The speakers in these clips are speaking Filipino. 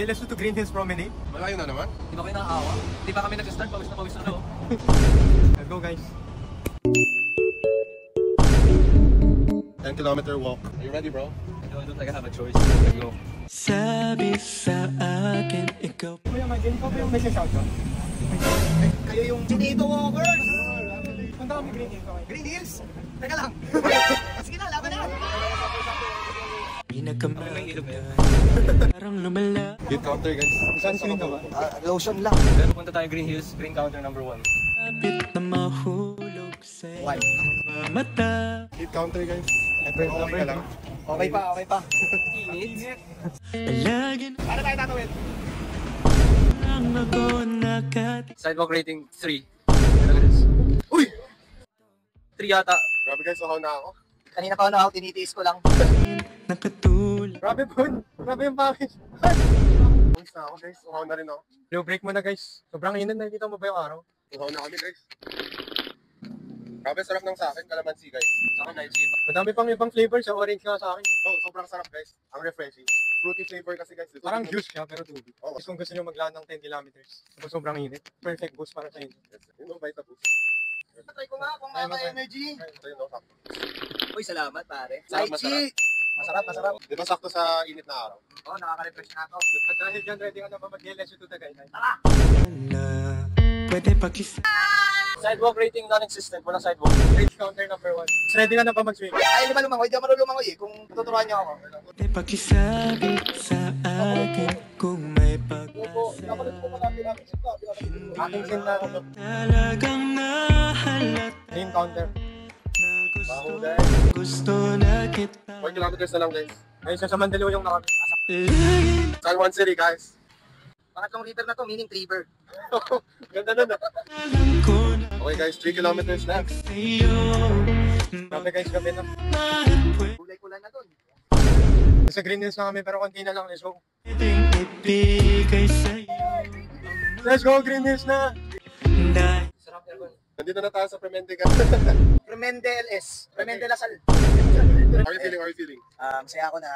DLSU to Green Hills Promenade. Malayo na naman. Di ba kayo nakakawa? Di ba kami nag-start? Pawis na no? Let's go guys. 10-kilometer walk. Are you ready, bro? I don't think I have a choice. Let's go. Sabi sa akin, ikaw. Kuya Magin, ikaw ba yung may shout out? Kayo yung Chinito Walkers! Punta kami Green Hills, okay? Green Hills? Teka lang. Sige na, laban na! Parang lumala. Hit counter, guys. Sunscreen ka ba? Lotion lang. Pero punta tayo Green Hills, green counter number 1. Kapit na mahulog sa'yo. Why? Mata. Hit counter, guys. Okay ka lang. Okay pa, okay pa. Init. Lagi na Ano tayo tatawid? lang ako nakat. Sidewalk rating 3. Look at this. Uy! 3 yata. Grabe guys, uhaw na ako. Kanina pa ako na tinitiis ko lang. Nakatulad. Grabe po. Grabe yung pawis. Uy na ako, guys. Uhaw na rin ako. Low break mo na guys. Sobrang init, nakikita mo ba yung araw? Uhaw na kami, guys. Grabe, sarap ng sa akin. Kalamansi, guys. Sa akin, lychee pa. Madami pang ibang flavors, yung orange nga sa akin. Oh, sobrang sarap, guys. Ang refreshing. Fruity flavor kasi, guys. Parang juice siya, pero tubig. Oo. Kung gusto nyo maglaan ng 10 kilometers, tapos sobrang init, perfect boost para sa inyo. Yun ang Vita Boost. Try ko nga kung Ay, may okay. energy. Ito yun, no? Sakto. Uy, salamat pare. Sarap, Lychee! Masarap, masarap. Di ba sakto sa init na araw? Oo, nakaka-refresh na ako. At dahil dyan, ready ka na ba mag-LSU to Tagaytay? Na pwede pakisa. Sidewalk rating non-existent. Walang sidewalk. Range counter number 1. Ready ka na ba mag-swim? Ay, hindi ba lumangoy? Hindi ako marunong lumangoy eh. Kung tuturuan niyo ako. Pwede pakisabi sa akin kung may pag-asa. Aking sin na Talagang nahalata range counter. na Baho, gusto. guys. Gusto na kita. 4 kilometers na lang, guys. Ay, sa Mandaluyong na kami. Lagi San Juan City, guys. Pangatlong river na to, meaning river. Ganda nun ah. alam ko na Okay, guys. 3 kilometers na. sa'yo. Grabe guys, gabi na. Kulay-kulay na dun. Sa Green Hills na kami, pero konti na lang. Let's go. Pwedeng ibigay sa'yo. Let's go, Green Hills na! Dahil Sarap aircon. Nandito na tayo sa Premente, guys. Remende LS. Remende Lasal. How are you feeling? How are you feeling? Masaya ako na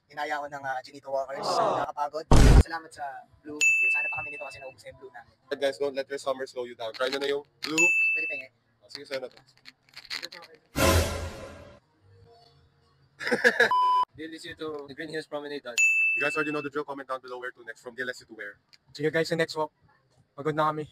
inaya ako ng Chinito Walkers. Nakapagod. Salamat sa Blue. Sana pa kami dito kasi naubos na yung Blue namin. But guys, don't let your summer slow you down. Try nyo na yung blue. Pwede pengen. Oh, sige, sa'yo na to. DLSU to the Green Hills Promenade done. You guys already know the drill. Comment down below where to next. From DLSU to where. See you guys sa next walk. Pagod na kami.